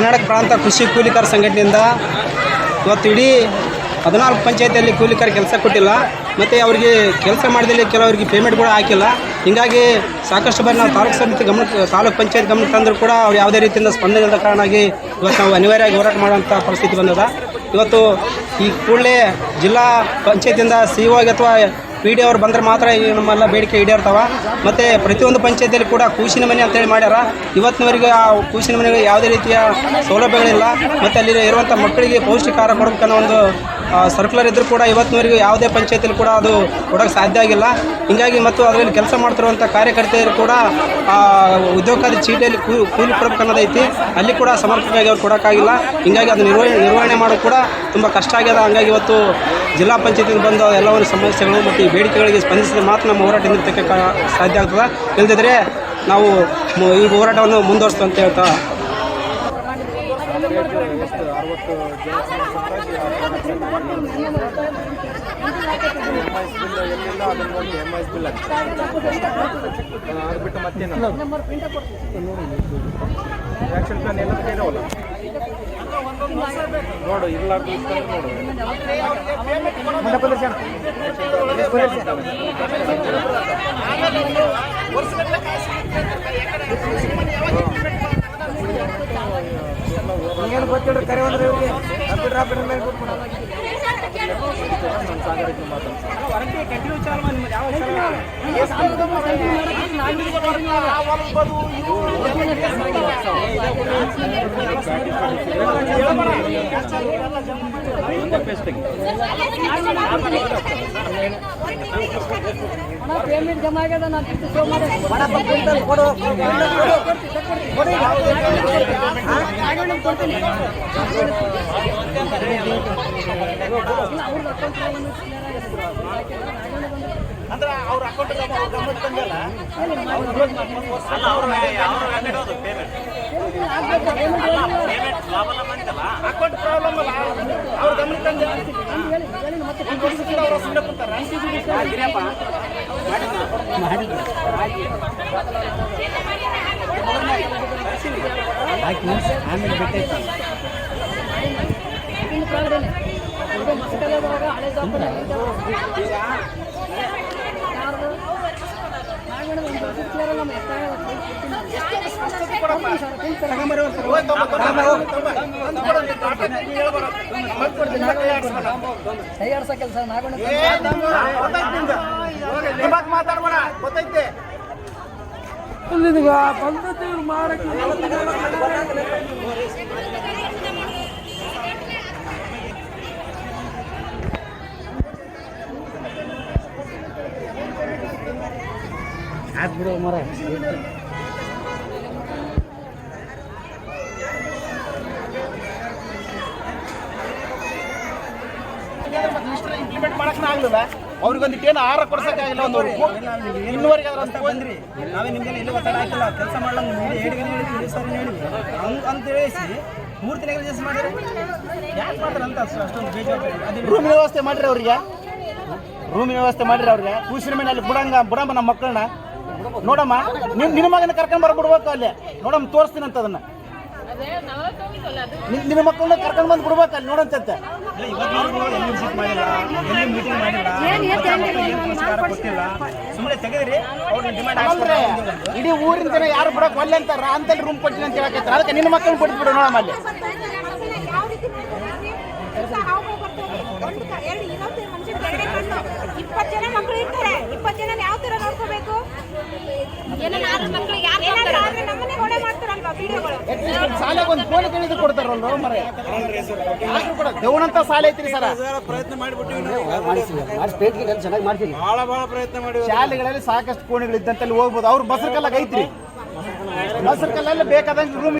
ಕರ್ನಾಟಕ ಪ್ರಾಂತ ಕೃಷಿ ಕೂಲಿಕಾರ ಸಂಘಟನೆಯಿಂದ ಇವತ್ತು ಇಡೀ 14 ಪಂಚಾಯತಿಯಲ್ಲಿ ಕೂಲಿಕಾರ ಕೆಲಸ ಕೊಟ್ಟಿಲ್ಲ ಮತ್ತು ಅವರಿಗೆ ಕೆಲಸ ಮಾಡಿದಲ್ಲಿ ಕೆಲವರಿಗೆ ಪೇಮೆಂಟ್ ಕೂಡ ಹಾಕಿಲ್ಲ. ಹೀಗಾಗಿ ಸಾಕಷ್ಟು ಬಾರಿ ನಾವು ತಾಲೂಕು ಸಮಿತಿ ತಾಲೂಕು ಪಂಚಾಯತ್ ಗಮನಕ್ಕೆ ತಂದರೂ ಕೂಡ ಅವ್ರು ಯಾವುದೇ ರೀತಿಯಿಂದ ಸ್ಪಂದನೆ ಇಲ್ಲದ ಕಾರಣವಾಗಿ ಇವತ್ತು ನಾವು ಅನಿವಾರ್ಯವಾಗಿ ಹೋರಾಟ ಮಾಡುವಂಥ ಪರಿಸ್ಥಿತಿ ಬಂದದ. ಇವತ್ತು ಈ ಕೂಡಲೇ ಜಿಲ್ಲಾ ಪಂಚಾಯತಿಯಿಂದ CO ಅಥವಾ PD ಅವ್ರು ಬಂದರೆ ಮಾತ್ರ ಈ ನಮ್ಮೆಲ್ಲ ಬೇಡಿಕೆ ಈಡೇರ್ತಾವೆ. ಮತ್ತು ಪ್ರತಿಯೊಂದು ಪಂಚಾಯತಿಯಲ್ಲಿ ಕೂಡ ಕೂಸಿನ ಮನೆ ಅಂತೇಳಿ ಮಾಡ್ಯಾರ. ಇವತ್ತಿನವರೆಗೆ ಆ ಕೂಸಿನ ಮನೆಗೆ ಯಾವುದೇ ರೀತಿಯ ಸೌಲಭ್ಯಗಳಿಲ್ಲ. ಮತ್ತು ಅಲ್ಲಿ ಇರುವಂಥ ಮಕ್ಕಳಿಗೆ ಪೌಷ್ಟಿಕ ಆಹಾರ ಕೊಡಬೇಕನ್ನೋ ಒಂದು ಸರ್ಕ್ಯುಲರ್ ಇದ್ದರೂ ಕೂಡ ಇವತ್ತಿನವರೆಗೂ ಯಾವುದೇ ಪಂಚಾಯತಿಯಲ್ಲಿ ಕೂಡ ಅದು ಕೊಡೋಕ್ಕೆ ಸಾಧ್ಯ ಆಗಿಲ್ಲ. ಹೀಗಾಗಿ ಮತ್ತು ಅದರಲ್ಲಿ ಕೆಲಸ ಮಾಡ್ತಿರುವಂಥ ಕಾರ್ಯಕರ್ತೆಯರು ಕೂಡ ಉದ್ಯೋಗಕಾರಿ ಚೀಟಿಯಲ್ಲಿ ಕೂಲಿ ಕೊಡಬೇಕು ಅನ್ನೋದೈತಿ. ಅಲ್ಲಿ ಕೂಡ ಸಮರ್ಪಕವಾಗಿ ಅವ್ರು ಕೊಡೋಕ್ಕಾಗಿಲ್ಲ. ಹೀಗಾಗಿ ಅದು ನಿರ್ವಹಣೆ ಮಾಡೋದು ಕೂಡ ತುಂಬ ಕಷ್ಟ ಆಗ್ಯದ. ಹಂಗಾಗಿ ಇವತ್ತು ಜಿಲ್ಲಾ ಪಂಚಾಯತಿಗೆ ಬಂದ ಎಲ್ಲವನ್ನು ಸಮಸ್ಯೆಗಳು ಮತ್ತು ಈ ಬೇಡಿಕೆಗಳಿಗೆ ಸ್ಪಂದಿಸಿದ್ರೆ ಮಾತ್ರ ನಮ್ಮ ಹೋರಾಟ ನಿಂತಕ್ಕೆ ಸಾಧ್ಯ ಆಗ್ತದೆ. ಇಲ್ಲದಿದ್ದರೆ ನಾವು ಈ ಹೋರಾಟವನ್ನು ಮುಂದುವರಿಸ್ತು ಅಂತ ಹೇಳ್ತಾ ಬಿಟ್ಟು ಮತ್ತೇನು ಆ್ಯಕ್ಷನ್ ಪ್ಲಾನ್ ಎಲ್ಲ ಇರೋಲ್ಲ ನೋಡು ಇರ್ಲಾರ್ದು ನೋಡು ಏನು ಗೊತ್ತಿಡ್ರಿ ಕರೆ ಅಂದ್ರೆ ಇವ್ರಿಗೆ ಕಂಪ್ಯೂಟರ್ ಮೇಲೆ ಪೇಮೆಂಟ್ ಜಮಾ ಆಗ್ಯದ ನಾನು ಕೊಡ್ತೀನಿ. ಅಂದ್ರೆ ಅವ್ರ ಅಕೌಂಟ್ ಅಕೌಂಟ್ ಪ್ರಾಬ್ಲಮ್ ಅಲ್ಲ ಅವ್ರ ಗಮನ ತಂದೆ ಅವ್ರ ಸುಮ್ಮನೆ ಕೊಡ್ತಾರೆ. ಆಮೇಲೆ ಬಿಟ್ಟೈತಿ ತಯಾರಿಸ ಕೆಲಸ ಮಾತಾಡ್ಬೋಣ ಗೊತ್ತೈತೆ ಮಾಡಕ್ಕೆ ಬಿಡು ಮರ ಇಂಪ್ಲಿಮೆಂಟ್ ಮಾಡಕ್ಕೆ ಆಗ್ಲಿಲ್ಲ. ಅವ್ರಿಗೊಂದಿಟ್ಟು ಏನು ಆಹಾರ ಕೊಡ್ಸೋಕ್ಕಾಗಿಲ್ಲ. ಒಂದು ಇನ್ನೂವರೆಗೆ ಬಂದ್ರಿ ನಾವೇ ನಿಮ್ಗೆಲ್ಲ ಎಲ್ಲಿ ಒತ್ತಡ ಹಾಕಿಲ್ಲ. ಕೆಲಸ ಮಾಡ್ಲಂಗೆ ನೋಡಿ ಹೇಡಿಗೆ ಹೇಳಿ ಸರಿ ಹೇಳಿ ಅಂತ ಹೇಳಿಸಿ 3 ತಿಂಗಳು ಕೆಲಸ ಮಾಡಿದ್ರೆ ಯಾಕೆ ಮಾಡ್ತಾರೆ ಅಂತ ಅಷ್ಟೊಂದು ಬೇಜವಾಬ್ದಾರಿ. ರೂಮಿನ ವ್ಯವಸ್ಥೆ ಮಾಡಿರಿ ಅವ್ರಿಗೆ, ರೂಮಿನ ವ್ಯವಸ್ಥೆ ಮಾಡಿರಿ ಅವ್ರಿಗೆ. ಕೂಸಿನ ಮೇಲೆ ಅಲ್ಲಿ ಬಿಡಮ್ಮ ನಮ್ಮ ಮಕ್ಕಳನ್ನ ನೋಡಮ್ಮ. ನಿನ್ನ ಮಗನ ಕರ್ಕೊಂಡ್ ಬರ್ಬಿಡ್ಬೇಕು ಅಲ್ಲಿ ನೋಡಮ್ಮ, ತೋರಿಸ್ತೀನಿ ಅಂತ ಅದನ್ನ. ನಿನ್ನ ಮಕ್ಕಳನ್ನ ಕರ್ಕೊಂಡ್ ಬಂದು ಬಿಡ್ಬೇಕು ಅಲ್ಲಿ ನೋಡಂತೆ. ಇಡೀ ಊರಿನ ಜನ ಯಾರು ಬಿಡಕ್ ಒಲ್ಲೆ ಅಂತಾರ ಅಂತಲ್ಲಿ ರೂಮ್ ಕೊಡ್ತೀನಿ ಅಂತ ಹೇಳಕೈತೆ. ಅದಕ್ಕೆ ನಿನ್ನ ಮಕ್ಕಳನ್ನ ಕೊಟ್ಬಿಡು ನೋಡಮ್ಮ ಅಲ್ಲಿ. ಶಾಲೆಗೆ ಒಂದು ಫೋನ್ ಕೇಳಿದ್ರು ಕೊಡ್ತಾರಲ್ಲ ಮರೆ ದೇವನಂತ ಶಾಲೆ ಐತ್ರಿ ಸರ. ಪ್ರಯತ್ನ ಮಾಡಿಬಿಟ್ಟು ಚೆನ್ನಾಗಿ ಮಾಡ್ತೀನಿ. ಬಹಳ ಪ್ರಯತ್ನ ಮಾಡಿ ಶಾಲೆಗಳಲ್ಲಿ ಸಾಕಷ್ಟು ಕೋಣೆಗಳು ಇದ್ದಂತಲ್ಲಿ ಹೋಗ್ಬೋದು. ಅವ್ರು ಬಸರ್ಕಲ್ಲಾಗ ಐತ್ರಿ, ಬಸರ್ಕಲ್ಲಲ್ಲಿ ಬೇಕಾದಂಗೆ ರೂಮ್